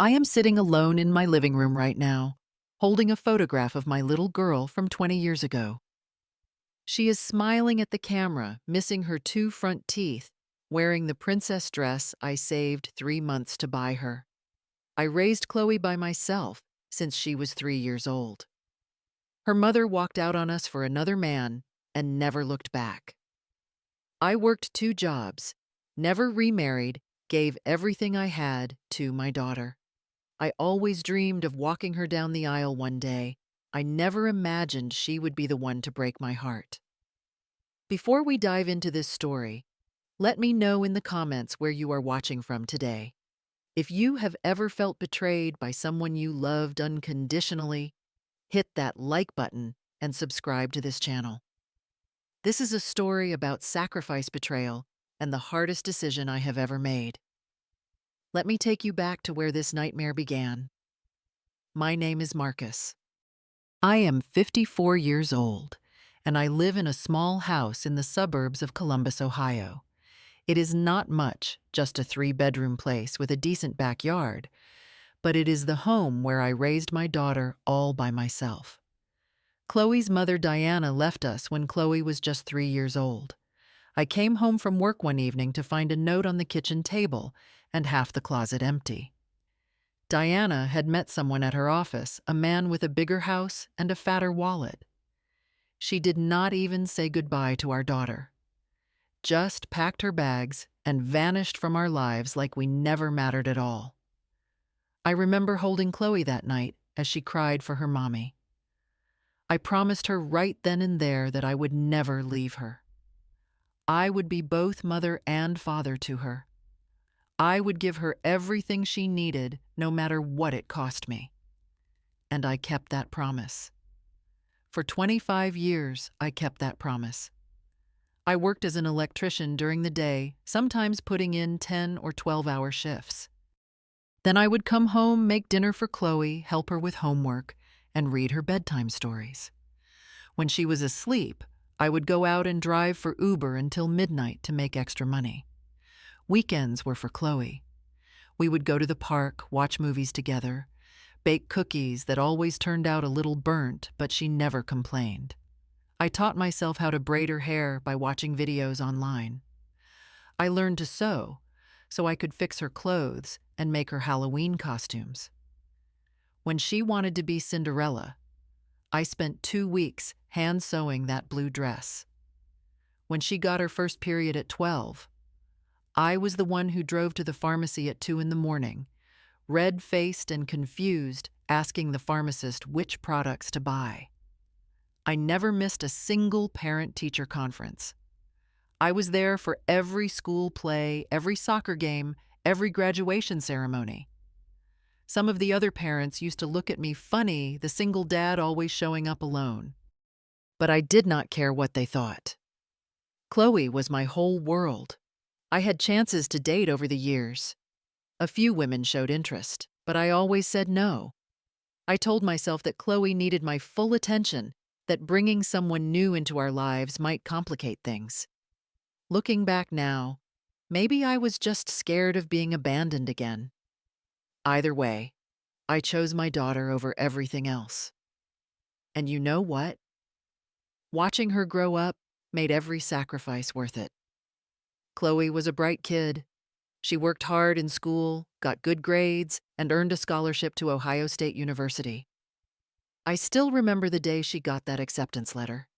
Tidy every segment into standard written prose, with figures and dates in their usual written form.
I am sitting alone in my living room right now, holding a photograph of my little girl from 20 years ago. She is smiling at the camera, missing her two front teeth, wearing the princess dress I saved 3 months to buy her. I raised Chloe by myself since she was 3 years old. Her mother walked out on us for another man and never looked back. I worked 2 jobs, never remarried, gave everything I had to my daughter. I always dreamed of walking her down the aisle one day. I never imagined she would be the one to break my heart. Before we dive into this story, let me know in the comments where you are watching from today. If you have ever felt betrayed by someone you loved unconditionally, hit that like button and subscribe to this channel. This is a story about sacrifice betrayal and the hardest decision I have ever made. Let me take you back to where this nightmare began. My name is Marcus. I am 54 years old, and I live in a small house in the suburbs of Columbus, Ohio. It is not much, just a 3-bedroom place with a decent backyard, but it is the home where I raised my daughter all by myself. Chloe's mother, Diana, left us when Chloe was just 3 years old. I came home from work one evening to find a note on the kitchen table and half the closet empty. Diana had met someone at her office, a man with a bigger house and a fatter wallet. She did not even say goodbye to our daughter, just packed her bags and vanished from our lives like we never mattered at all. I remember holding Chloe that night as she cried for her mommy. I promised her right then and there that I would never leave her. I would be both mother and father to her. I would give her everything she needed, no matter what it cost me. And I kept that promise. For 25 years, I kept that promise. I worked as an electrician during the day, sometimes putting in 10 or 12-hour shifts. Then I would come home, make dinner for Chloe, help her with homework, and read her bedtime stories. When she was asleep, I would go out and drive for Uber until midnight to make extra money. Weekends were for Chloe. We would go to the park, watch movies together, bake cookies that always turned out a little burnt, but she never complained. I taught myself how to braid her hair by watching videos online. I learned to sew so I could fix her clothes and make her Halloween costumes. When she wanted to be Cinderella, I spent 2 weeks hand sewing that blue dress. When she got her first period at 12, I was the one who drove to the pharmacy at 2 in the morning, red-faced and confused, asking the pharmacist which products to buy. I never missed a single parent-teacher conference. I was there for every school play, every soccer game, every graduation ceremony. Some of the other parents used to look at me funny, the single dad always showing up alone. But I did not care what they thought. Chloe was my whole world. I had chances to date over the years. A few women showed interest, but I always said no. I told myself that Chloe needed my full attention, that bringing someone new into our lives might complicate things. Looking back now, maybe I was just scared of being abandoned again. Either way, I chose my daughter over everything else. And you know what? Watching her grow up made every sacrifice worth it. Chloe was a bright kid. She worked hard in school, got good grades, and earned a scholarship to Ohio State University. I still remember the day she got that acceptance letter.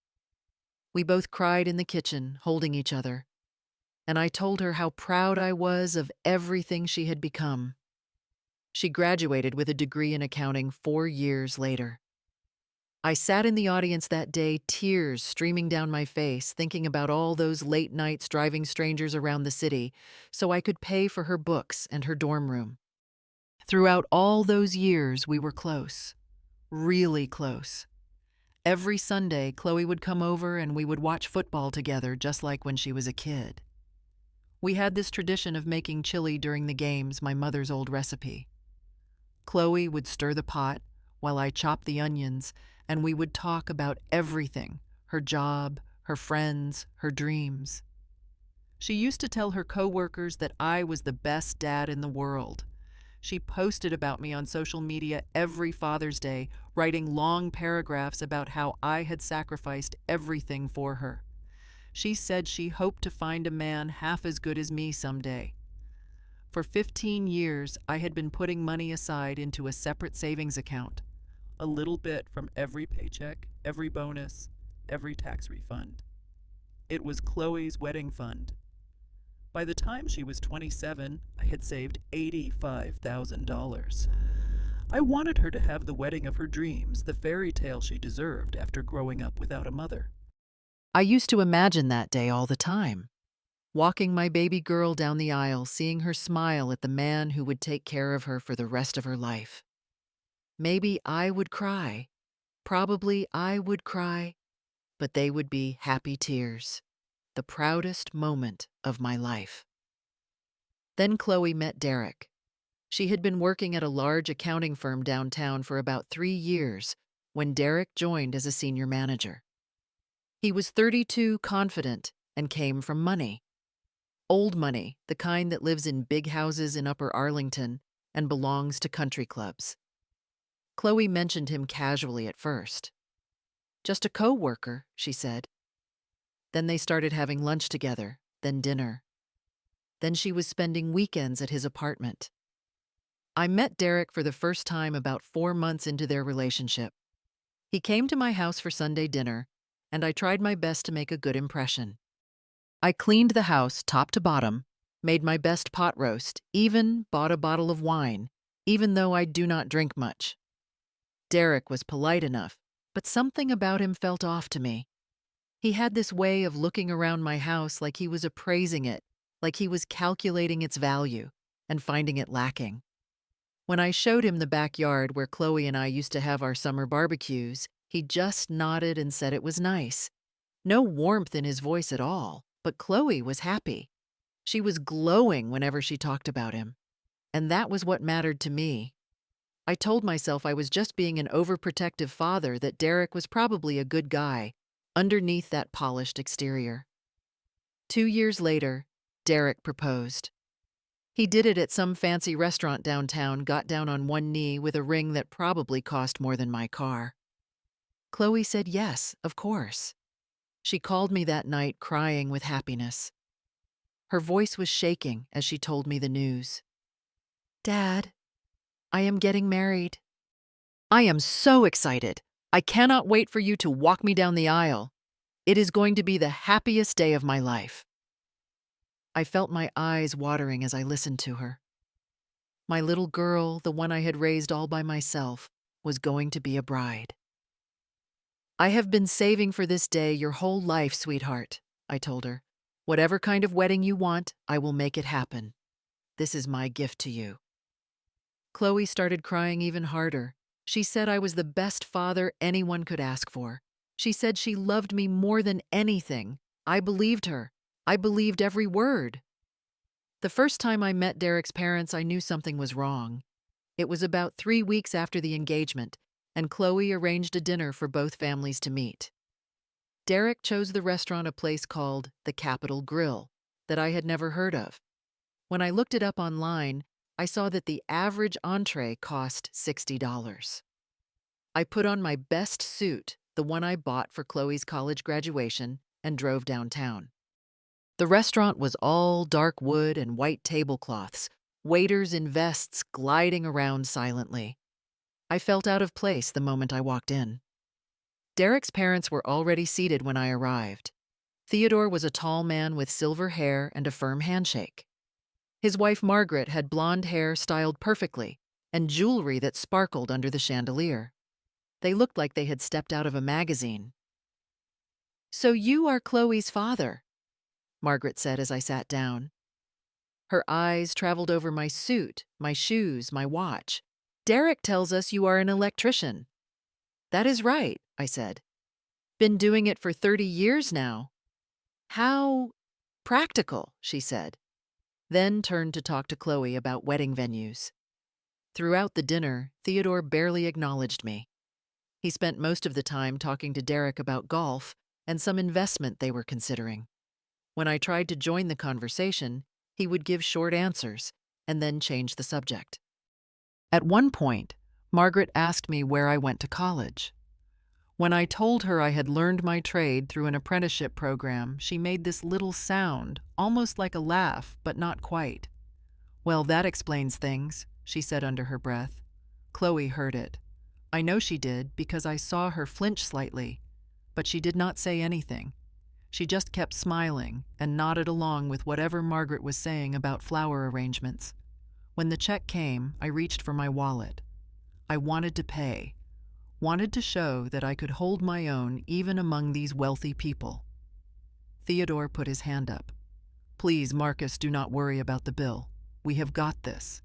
We both cried in the kitchen, holding each other, and I told her how proud I was of everything she had become. She graduated with a degree in accounting 4 years later. I sat in the audience that day, tears streaming down my face, thinking about all those late nights driving strangers around the city so I could pay for her books and her dorm room. Throughout all those years, we were close, really close. Every Sunday, Chloe would come over and we would watch football together, just like when she was a kid. We had this tradition of making chili during the games, my mother's old recipe. Chloe would stir the pot while I chopped the onions, and we would talk about everything, her job, her friends, her dreams. She used to tell her coworkers that I was the best dad in the world. She posted about me on social media every Father's Day, writing long paragraphs about how I had sacrificed everything for her. She said she hoped to find a man half as good as me someday. For 15 years, I had been putting money aside into a separate savings account, a little bit from every paycheck, every bonus, every tax refund. It was Chloe's wedding fund. By the time she was 27, I had saved $85,000. I wanted her to have the wedding of her dreams, the fairy tale she deserved after growing up without a mother. I used to imagine that day all the time, walking my baby girl down the aisle, seeing her smile at the man who would take care of her for the rest of her life. Maybe I would cry. Probably I would cry, but they would be happy tears, the proudest moment of my life. Then Chloe met Derek. She had been working at a large accounting firm downtown for about 3 years when Derek joined as a senior manager. He was 32, confident, and came from money. Old money, the kind that lives in big houses in Upper Arlington and belongs to country clubs. Chloe mentioned him casually at first. "Just a co-worker," she said. Then they started having lunch together, then dinner. Then she was spending weekends at his apartment. I met Derek for the first time about 4 months into their relationship. He came to my house for Sunday dinner, and I tried my best to make a good impression. I cleaned the house top to bottom, made my best pot roast, even bought a bottle of wine, even though I do not drink much. Derek was polite enough, but something about him felt off to me. He had this way of looking around my house like he was appraising it, like he was calculating its value and finding it lacking. When I showed him the backyard where Chloe and I used to have our summer barbecues, he just nodded and said it was nice. No warmth in his voice at all, but Chloe was happy. She was glowing whenever she talked about him. And that was what mattered to me. I told myself I was just being an overprotective father, that Derek was probably a good guy, underneath that polished exterior. 2 years later, Derek proposed. He did it at some fancy restaurant downtown, got down on one knee with a ring that probably cost more than my car. Chloe said yes, of course. She called me that night crying with happiness. Her voice was shaking as she told me the news. "Dad, I am getting married. I am so excited. I cannot wait for you to walk me down the aisle. It is going to be the happiest day of my life." I felt my eyes watering as I listened to her. My little girl, the one I had raised all by myself, was going to be a bride. "I have been saving for this day your whole life, sweetheart," I told her. "Whatever kind of wedding you want, I will make it happen. This is my gift to you." Chloe started crying even harder. She said I was the best father anyone could ask for. She said she loved me more than anything. I believed her. I believed every word. The first time I met Derek's parents, I knew something was wrong. It was about 3 weeks after the engagement, and Chloe arranged a dinner for both families to meet. Derek chose the restaurant, a place called the Capitol Grill, that I had never heard of. When I looked it up online, I saw that the average entree cost $60. I put on my best suit, the one I bought for Chloe's college graduation, and drove downtown. The restaurant was all dark wood and white tablecloths, waiters in vests gliding around silently. I felt out of place the moment I walked in. Derek's parents were already seated when I arrived. Theodore was a tall man with silver hair and a firm handshake. His wife Margaret had blonde hair styled perfectly and jewelry that sparkled under the chandelier. They looked like they had stepped out of a magazine. "So you are Chloe's father," Margaret said as I sat down. Her eyes traveled over my suit, my shoes, my watch. "Derek tells us you are an electrician." "That is right," I said. "Been doing it for 30 years now." "How practical," she said, then turned to talk to Chloe about wedding venues. Throughout the dinner, Theodore barely acknowledged me. He spent most of the time talking to Derek about golf and some investment they were considering. When I tried to join the conversation, he would give short answers and then change the subject. At one point, Margaret asked me where I went to college. When I told her I had learned my trade through an apprenticeship program, she made this little sound, almost like a laugh, but not quite. "Well, that explains things," she said under her breath. Chloe heard it. I know she did because I saw her flinch slightly, but she did not say anything. She just kept smiling and nodded along with whatever Margaret was saying about flower arrangements. When the check came, I reached for my wallet. I wanted to pay, wanted to show that I could hold my own even among these wealthy people. Theodore put his hand up. "Please, Marcus, do not worry about the bill. We have got this."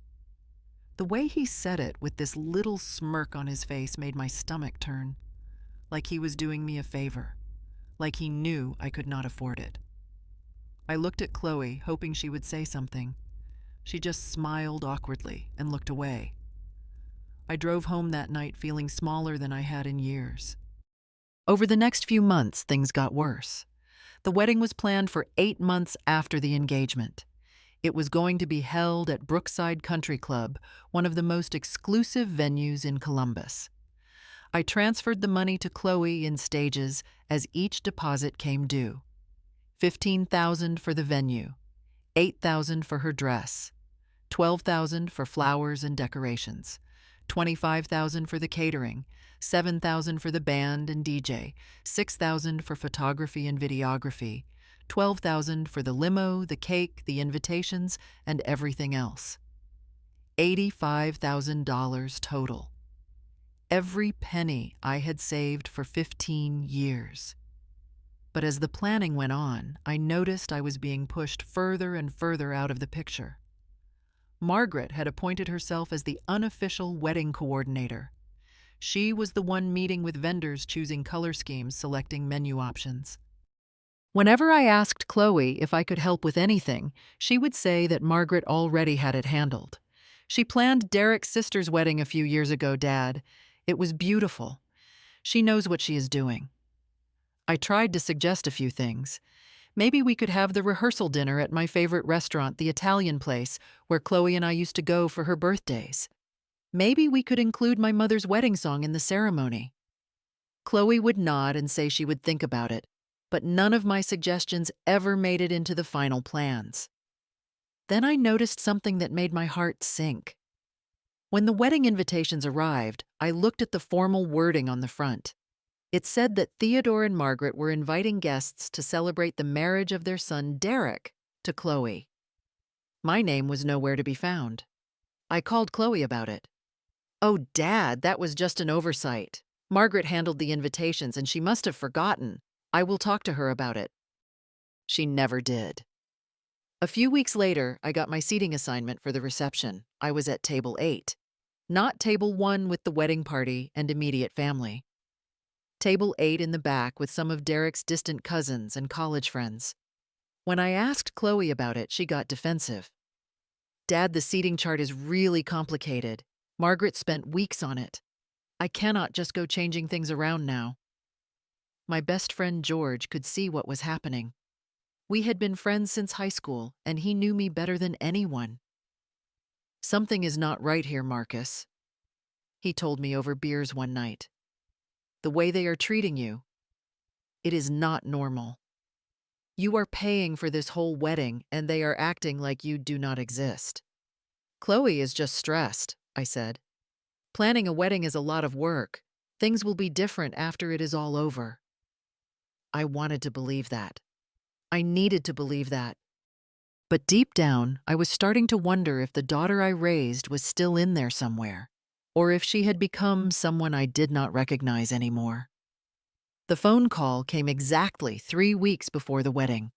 The way he said it with this little smirk on his face made my stomach turn, like he was doing me a favor, like he knew I could not afford it. I looked at Chloe, hoping she would say something. She just smiled awkwardly and looked away. I drove home that night feeling smaller than I had in years. Over the next few months, things got worse. The wedding was planned for 8 months after the engagement. It was going to be held at Brookside Country Club, one of the most exclusive venues in Columbus. I transferred the money to Chloe in stages as each deposit came due. $15,000 for the venue, $8,000 for her dress, $12,000 for flowers and decorations, $25,000 for the catering, $7,000 for the band and DJ, $6,000 for photography and videography, $12,000 for the limo, the cake, the invitations, and everything else. $85,000 total. Every penny I had saved for 15 years. But as the planning went on, I noticed I was being pushed further and further out of the picture. Margaret had appointed herself as the unofficial wedding coordinator. She was the one meeting with vendors, choosing color schemes, selecting menu options. Whenever I asked Chloe if I could help with anything, she would say that Margaret already had it handled. "She planned Derek's sister's wedding a few years ago, Dad. It was beautiful. She knows what she is doing." I tried to suggest a few things. Maybe we could have the rehearsal dinner at my favorite restaurant, the Italian place, where Chloe and I used to go for her birthdays. Maybe we could include my mother's wedding song in the ceremony. Chloe would nod and say she would think about it, but none of my suggestions ever made it into the final plans. Then I noticed something that made my heart sink. When the wedding invitations arrived, I looked at the formal wording on the front. It said that Theodore and Margaret were inviting guests to celebrate the marriage of their son Derek to Chloe. My name was nowhere to be found. I called Chloe about it. "Oh, Dad, that was just an oversight. Margaret handled the invitations and she must have forgotten. I will talk to her about it." She never did. A few weeks later, I got my seating assignment for the reception. I was at table 8, not table 1 with the wedding party and immediate family. Table 8 in the back with some of Derek's distant cousins and college friends. When I asked Chloe about it, she got defensive. "Dad, the seating chart is really complicated. Margaret spent weeks on it. I cannot just go changing things around now." My best friend George could see what was happening. We had been friends since high school, and he knew me better than anyone. "Something is not right here, Marcus," he told me over beers one night. "The way they are treating you, it is not normal. You are paying for this whole wedding, and they are acting like you do not exist." "Chloe is just stressed," I said. "Planning a wedding is a lot of work. Things will be different after it is all over." I wanted to believe that. I needed to believe that. But deep down, I was starting to wonder if the daughter I raised was still in there somewhere, or if she had become someone I did not recognize anymore. The phone call came exactly 3 weeks before the wedding.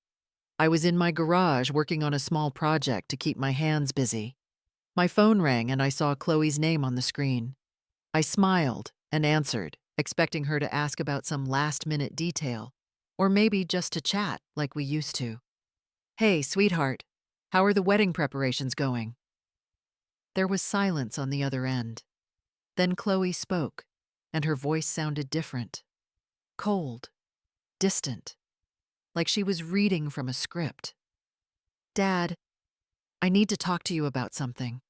I was in my garage working on a small project to keep my hands busy. My phone rang and I saw Chloe's name on the screen. I smiled and answered, expecting her to ask about some last-minute detail, or maybe just to chat like we used to. "Hey, sweetheart, how are the wedding preparations going?" There was silence on the other end. Then Chloe spoke, and her voice sounded different. Cold, distant, like she was reading from a script. "Dad, I need to talk to you about something."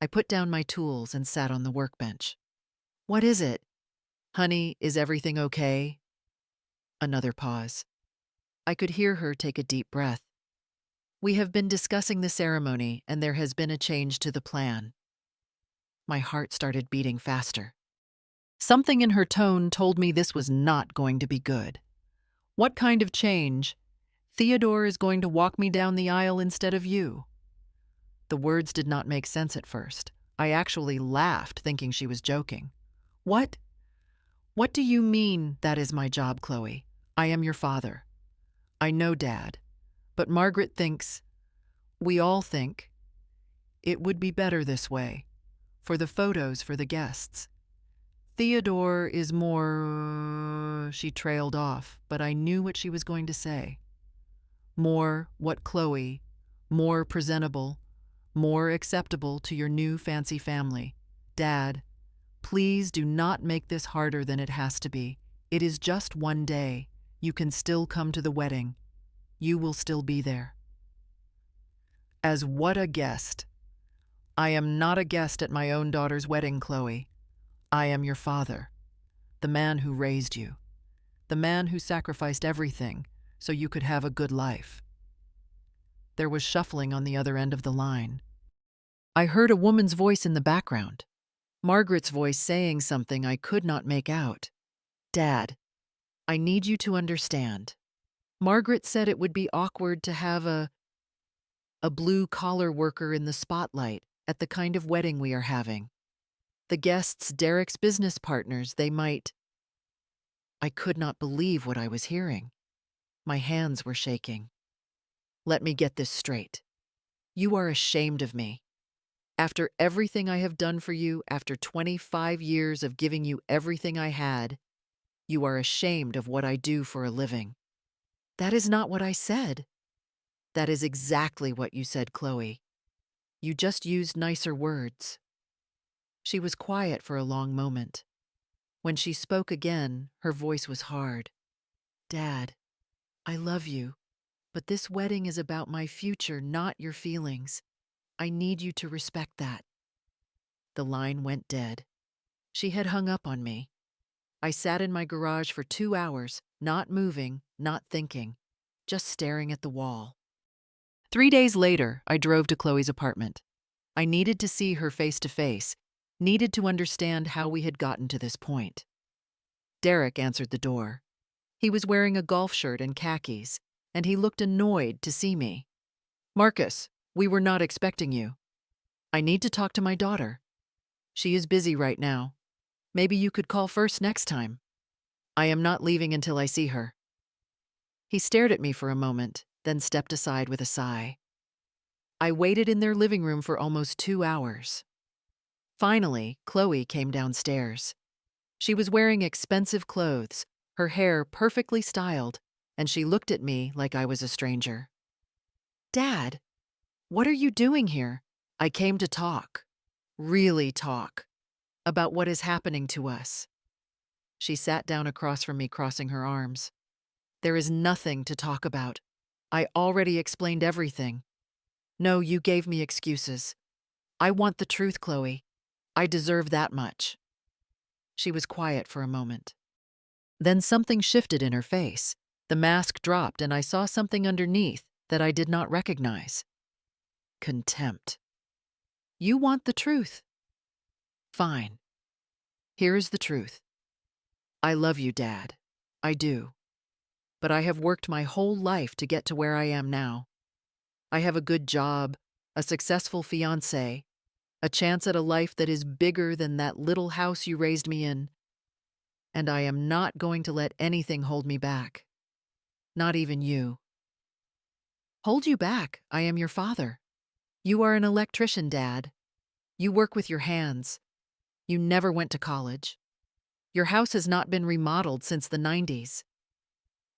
I put down my tools and sat on the workbench. What is it? Honey, is everything okay? Another pause. I could hear her take a deep breath. We have been discussing the ceremony, and there has been a change to the plan. My heart started beating faster. Something in her tone told me this was not going to be good. What kind of change? Theodore is going to walk me down the aisle instead of you. The words did not make sense at first. I actually laughed, thinking she was joking. What? What do you mean that is my job, Chloe? I am your father. I know, Dad. But Margaret thinks, we all think, it would be better this way. For the photos for the guests. Theodore is more... She trailed off, but I knew what she was going to say. More what Chloe, more presentable, more acceptable to your new fancy family. Dad, please do not make this harder than it has to be. It is just one day. You can still come to the wedding. You will still be there. As what a guest. I am not a guest at my own daughter's wedding, Chloe. I am your father, the man who raised you, the man who sacrificed everything so you could have a good life. There was shuffling on the other end of the line. I heard a woman's voice in the background, Margaret's voice saying something I could not make out. Dad, I need you to understand. Margaret said it would be awkward to have a blue-collar worker in the spotlight at the kind of wedding we are having. The guests, Derek's business partners, they might... I could not believe what I was hearing. My hands were shaking. Let me get this straight. You are ashamed of me. After everything I have done for you, after 25 years of giving you everything I had, you are ashamed of what I do for a living. That is not what I said. That is exactly what you said, Chloe. You just used nicer words. She was quiet for a long moment. When she spoke again, her voice was hard. Dad, I love you, but this wedding is about my future, not your feelings. I need you to respect that. The line went dead. She had hung up on me. I sat in my garage for 2 hours, not moving, not thinking, just staring at the wall. 3 days later, I drove to Chloe's apartment. I needed to see her face to face, needed to understand how we had gotten to this point. Derek answered the door. He was wearing a golf shirt and khakis, and he looked annoyed to see me. Marcus, we were not expecting you. I need to talk to my daughter. She is busy right now. Maybe you could call first next time. I am not leaving until I see her. He stared at me for a moment, then stepped aside with a sigh. I waited in their living room for almost 2 hours. Finally, Chloe came downstairs. She was wearing expensive clothes, her hair perfectly styled, and she looked at me like I was a stranger. Dad, what are you doing here? I came to talk, really talk, about what is happening to us. She sat down across from me, crossing her arms. There is nothing to talk about. I already explained everything. No, you gave me excuses. I want the truth, Chloe. I deserve that much. She was quiet for a moment. Then something shifted in her face. The mask dropped and I saw something underneath that I did not recognize. Contempt. You want the truth? Fine. Here is the truth. I love you, Dad. I do. But I have worked my whole life to get to where I am now. I have a good job, a successful fiancé, a chance at a life that is bigger than that little house you raised me in. And I am not going to let anything hold me back. Not even you. Hold you back? I am your father. You are an electrician, Dad. You work with your hands. You never went to college. Your house has not been remodeled since the 90s.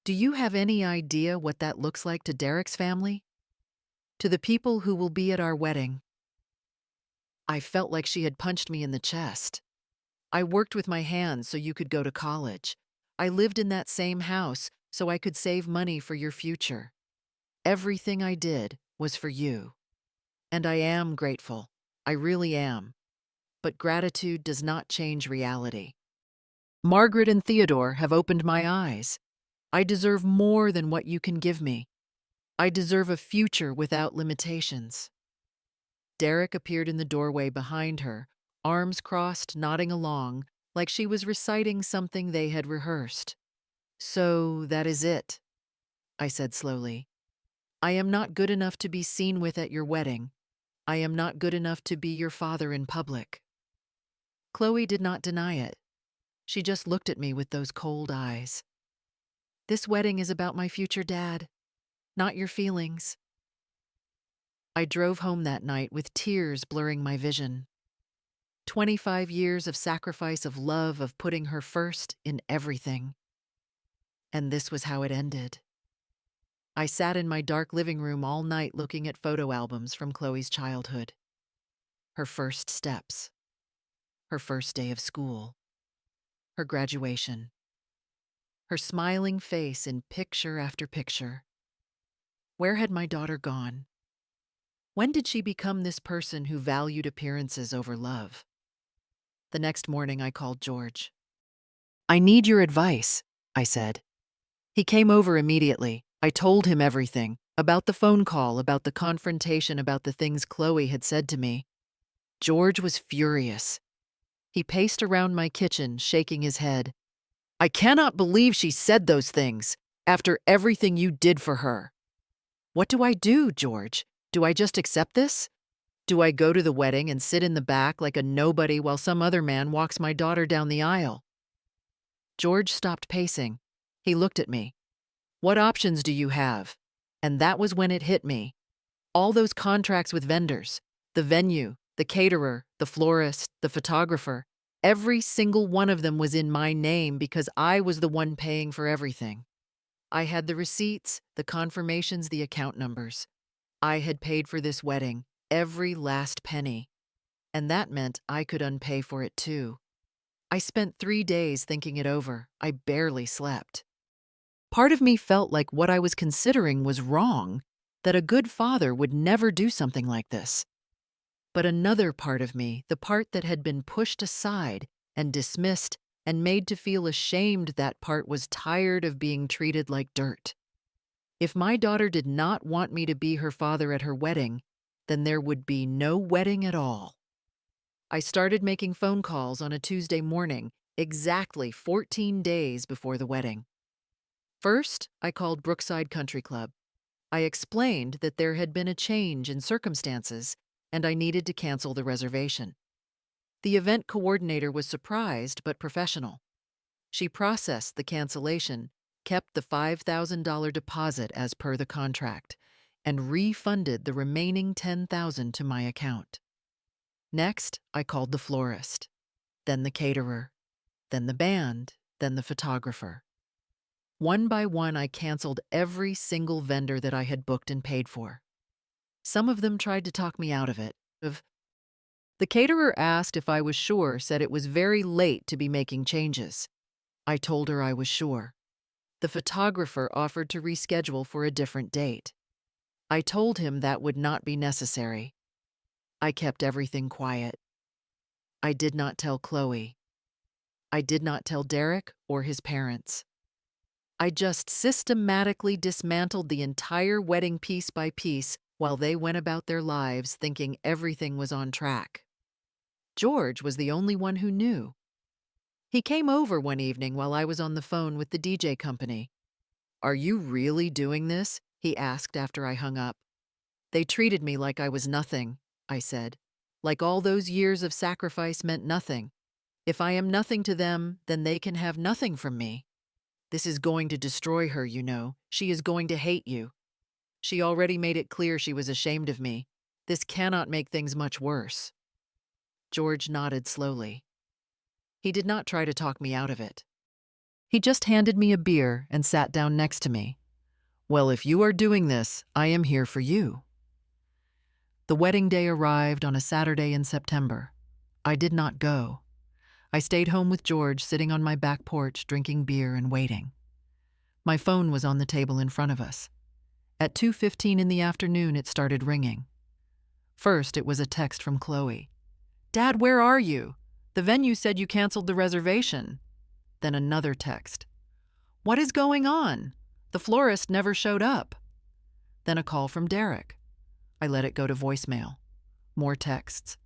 Do you have any idea what that looks like to Derek's family? To the people who will be at our wedding? I felt like she had punched me in the chest. I worked with my hands so you could go to college. I lived in that same house so I could save money for your future. Everything I did was for you. And I am grateful. I really am. But gratitude does not change reality. Margaret and Theodore have opened my eyes. I deserve more than what you can give me. I deserve a future without limitations. Derek appeared in the doorway behind her, arms crossed, nodding along, like she was reciting something they had rehearsed. So that is it, I said slowly. I am not good enough to be seen with at your wedding. I am not good enough to be your father in public. Chloe did not deny it. She just looked at me with those cold eyes. This wedding is about my future dad, not your feelings. I drove home that night with tears blurring my vision. 25 years of sacrifice, of love, of putting her first in everything. And this was how it ended. I sat in my dark living room all night looking at photo albums from Chloe's childhood. Her first steps. Her first day of school. Her graduation. Her smiling face in picture after picture. Where had my daughter gone? When did she become this person who valued appearances over love? The next morning I called George. I need your advice, I said. He came over immediately. I told him everything, about the phone call, about the confrontation, about the things Chloe had said to me. George was furious. He paced around my kitchen, shaking his head. I cannot believe she said those things, after everything you did for her. What do I do, George? Do I just accept this? Do I go to the wedding and sit in the back like a nobody while some other man walks my daughter down the aisle? George stopped pacing. He looked at me. What options do you have? And that was when it hit me. All those contracts with vendors, the venue, the caterer, the florist, the photographer, every single one of them was in my name because I was the one paying for everything. I had the receipts, the confirmations, the account numbers. I had paid for this wedding, every last penny. And that meant I could unpay for it too. I spent 3 days thinking it over. I barely slept. Part of me felt like what I was considering was wrong, that a good father would never do something like this. But another part of me, the part that had been pushed aside and dismissed and made to feel ashamed, that part was tired of being treated like dirt. If my daughter did not want me to be her father at her wedding, then there would be no wedding at all. I started making phone calls on a Tuesday morning, exactly 14 days before the wedding. First, I called Brookside Country Club. I explained that there had been a change in circumstances and I needed to cancel the reservation. The event coordinator was surprised but professional. She processed the cancellation, kept the $5,000 deposit as per the contract, and refunded the remaining $10,000 to my account. Next, I called the florist, then the caterer, then the band, then the photographer. One by one, I canceled every single vendor that I had booked and paid for. Some of them tried to talk me out of it. The caterer asked if I was sure, said it was very late to be making changes. I told her I was sure. The photographer offered to reschedule for a different date. I told him that would not be necessary. I kept everything quiet. I did not tell Chloe. I did not tell Derek or his parents. I just systematically dismantled the entire wedding piece by piece while they went about their lives thinking everything was on track. George was the only one who knew. He came over one evening while I was on the phone with the DJ company. "Are you really doing this?" he asked after I hung up. "They treated me like I was nothing," I said. "Like all those years of sacrifice meant nothing. If I am nothing to them, then they can have nothing from me. This is going to destroy her, you know. She is going to hate you. She already made it clear she was ashamed of me. This cannot make things much worse." George nodded slowly. He did not try to talk me out of it. He just handed me a beer and sat down next to me. "Well, if you are doing this, I am here for you." The wedding day arrived on a Saturday in September. I did not go. I stayed home with George, sitting on my back porch, drinking beer and waiting. My phone was on the table in front of us. At 2:15 in the afternoon, it started ringing. First, it was a text from Chloe. "Dad, where are you? The venue said you canceled the reservation." Then another text. "What is going on? The florist never showed up." Then a call from Derek. I let it go to voicemail. More texts.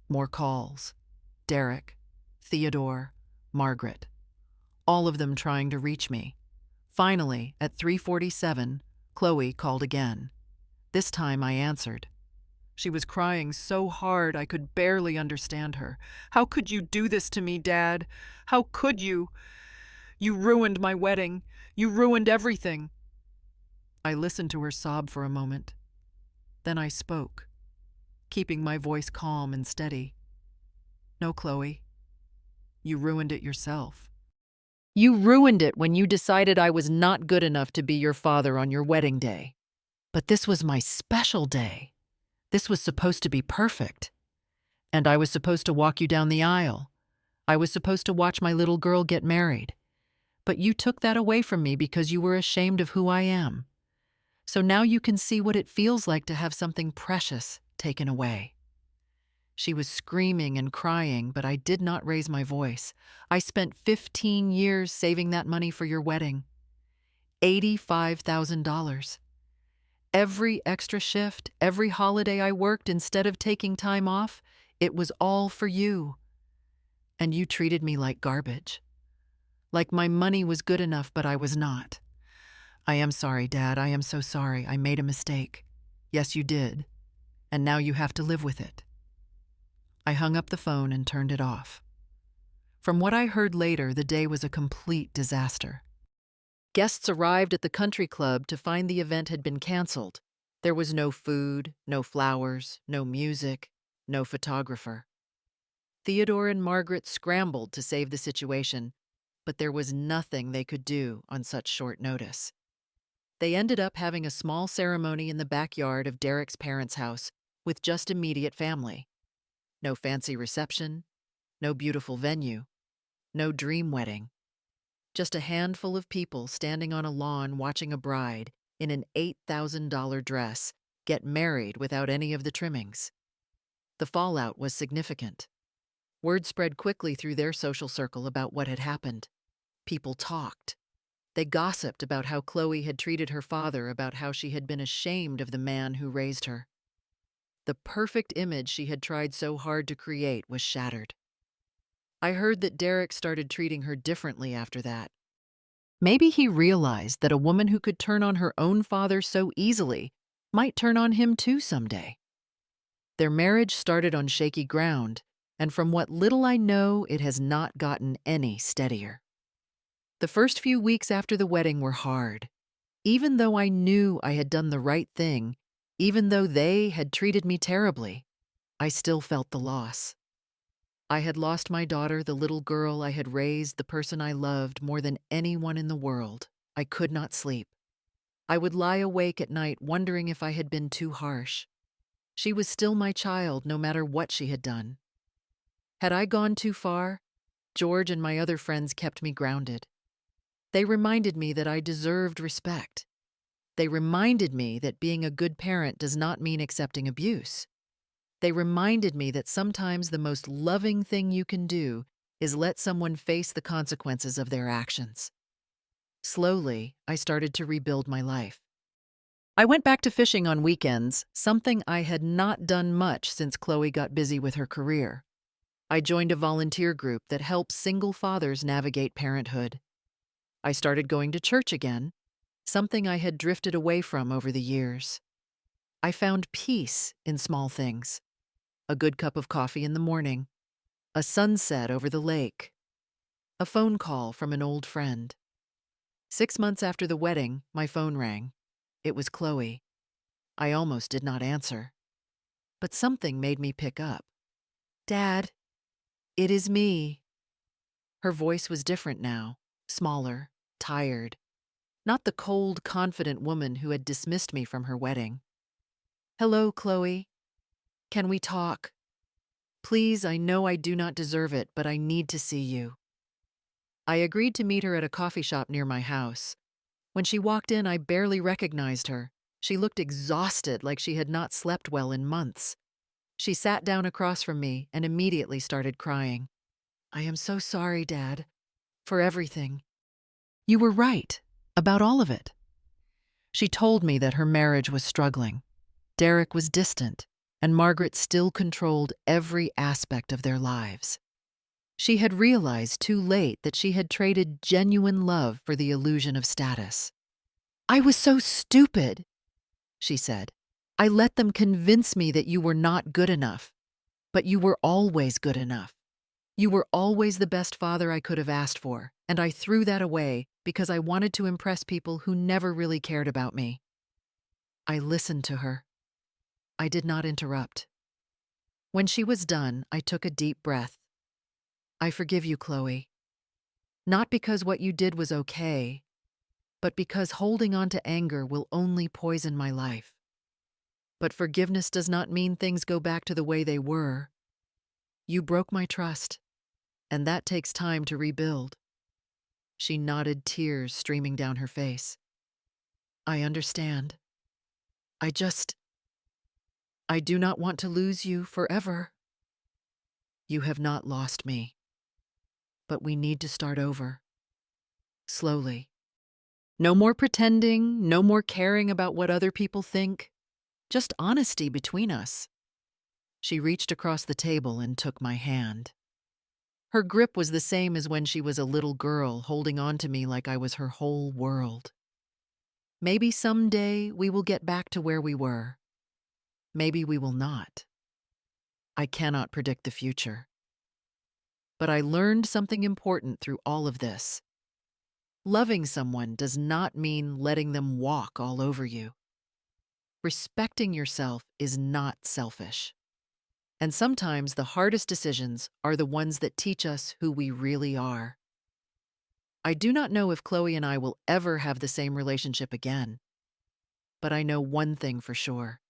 More calls. Derek, Theodore, Margaret. All of them trying to reach me. Finally, at 3:47, Chloe called again. This time I answered. She was crying so hard I could barely understand her. "How could you do this to me, Dad? How could you? You ruined my wedding. You ruined everything." I listened to her sob for a moment. Then I spoke, keeping my voice calm and steady. "No, Chloe. You ruined it yourself. You ruined it when you decided I was not good enough to be your father on your wedding day. But this was my special day. This was supposed to be perfect. And I was supposed to walk you down the aisle. I was supposed to watch my little girl get married. But you took that away from me because you were ashamed of who I am. So now you can see what it feels like to have something precious taken away." She was screaming and crying, but I did not raise my voice. "I spent 15 years saving that money for your wedding. $85,000. Every extra shift, every holiday I worked instead of taking time off, it was all for you. And you treated me like garbage. Like my money was good enough, but I was not. I am sorry, Dad. I am so sorry. I made a mistake. Yes, you did. And now you have to live with it." I hung up the phone and turned it off. From what I heard later, the day was a complete disaster. Guests arrived at the country club to find the event had been canceled. There was no food, no flowers, no music, no photographer. Theodore and Margaret scrambled to save the situation, but there was nothing they could do on such short notice. They ended up having a small ceremony in the backyard of Derek's parents' house with just immediate family. No fancy reception, no beautiful venue, no dream wedding. Just a handful of people standing on a lawn watching a bride in an $8,000 dress get married without any of the trimmings. The fallout was significant. Word spread quickly through their social circle about what had happened. People talked. They gossiped about how Chloe had treated her father, about how she had been ashamed of the man who raised her. The perfect image she had tried so hard to create was shattered. I heard that Derek started treating her differently after that. Maybe he realized that a woman who could turn on her own father so easily might turn on him too someday. Their marriage started on shaky ground, and from what little I know, it has not gotten any steadier. The first few weeks after the wedding were hard. Even though I knew I had done the right thing, even though they had treated me terribly, I still felt the loss. I had lost my daughter, the little girl I had raised, the person I loved more than anyone in the world. I could not sleep. I would lie awake at night wondering if I had been too harsh. She was still my child, no matter what she had done. Had I gone too far? George and my other friends kept me grounded. They reminded me that I deserved respect. They reminded me that being a good parent does not mean accepting abuse. They reminded me that sometimes the most loving thing you can do is let someone face the consequences of their actions. Slowly, I started to rebuild my life. I went back to fishing on weekends, something I had not done much since Chloe got busy with her career. I joined a volunteer group that helps single fathers navigate parenthood. I started going to church again, something I had drifted away from over the years. I found peace in small things. A good cup of coffee in the morning, a sunset over the lake, a phone call from an old friend. 6 months after the wedding, my phone rang. It was Chloe. I almost did not answer. But something made me pick up. "Dad, it is me." Her voice was different now, smaller, tired. Not the cold, confident woman who had dismissed me from her wedding. "Hello, Chloe. Can we talk? Please, I know I do not deserve it, but I need to see you." I agreed to meet her at a coffee shop near my house. When she walked in, I barely recognized her. She looked exhausted, like she had not slept well in months. She sat down across from me and immediately started crying. I am so sorry, Dad, for everything. You were right about all of it. She told me that her marriage was struggling. Derek was distant, and Margaret still controlled every aspect of their lives. She had realized too late that she had traded genuine love for the illusion of status. I was so stupid, she said. I let them convince me that you were not good enough, but you were always good enough. You were always the best father I could have asked for, and I threw that away because I wanted to impress people who never really cared about me. I listened to her. I did not interrupt. When she was done, I took a deep breath. I forgive you, Chloe. Not because what you did was okay, but because holding on to anger will only poison my life. But forgiveness does not mean things go back to the way they were. You broke my trust, and that takes time to rebuild. She nodded, tears streaming down her face. I understand. I do not want to lose you forever. You have not lost me, but we need to start over. Slowly. No more pretending, no more caring about what other people think. Just honesty between us. She reached across the table and took my hand. Her grip was the same as when she was a little girl, holding on to me like I was her whole world. Maybe someday we will get back to where we were. Maybe we will not. I cannot predict the future. But I learned something important through all of this. Loving someone does not mean letting them walk all over you. Respecting yourself is not selfish. And sometimes the hardest decisions are the ones that teach us who we really are. I do not know if Chloe and I will ever have the same relationship again. But I know one thing for sure.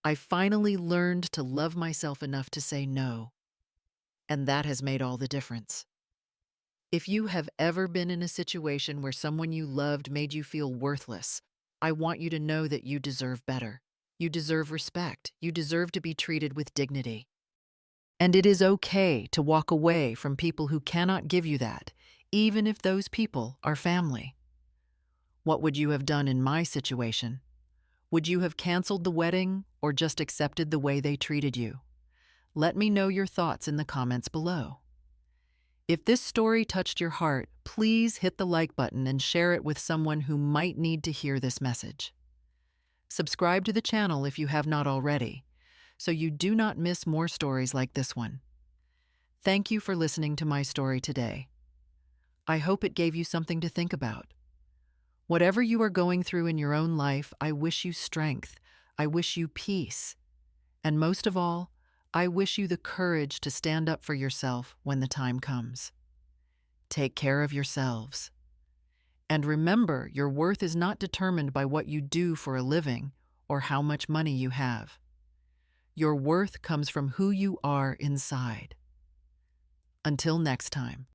I finally learned to love myself enough to say no. And that has made all the difference. If you have ever been in a situation where someone you loved made you feel worthless, I want you to know that you deserve better. You deserve respect. You deserve to be treated with dignity. And it is okay to walk away from people who cannot give you that, even if those people are family. What would you have done in my situation? Would you have canceled the wedding or just accepted the way they treated you? Let me know your thoughts in the comments below. If this story touched your heart, please hit the like button and share it with someone who might need to hear this message. Subscribe to the channel if you have not already, so you do not miss more stories like this one. Thank you for listening to my story today. I hope it gave you something to think about. Whatever you are going through in your own life, I wish you strength. I wish you peace. And most of all, I wish you the courage to stand up for yourself when the time comes. Take care of yourselves. And remember, your worth is not determined by what you do for a living or how much money you have. Your worth comes from who you are inside. Until next time.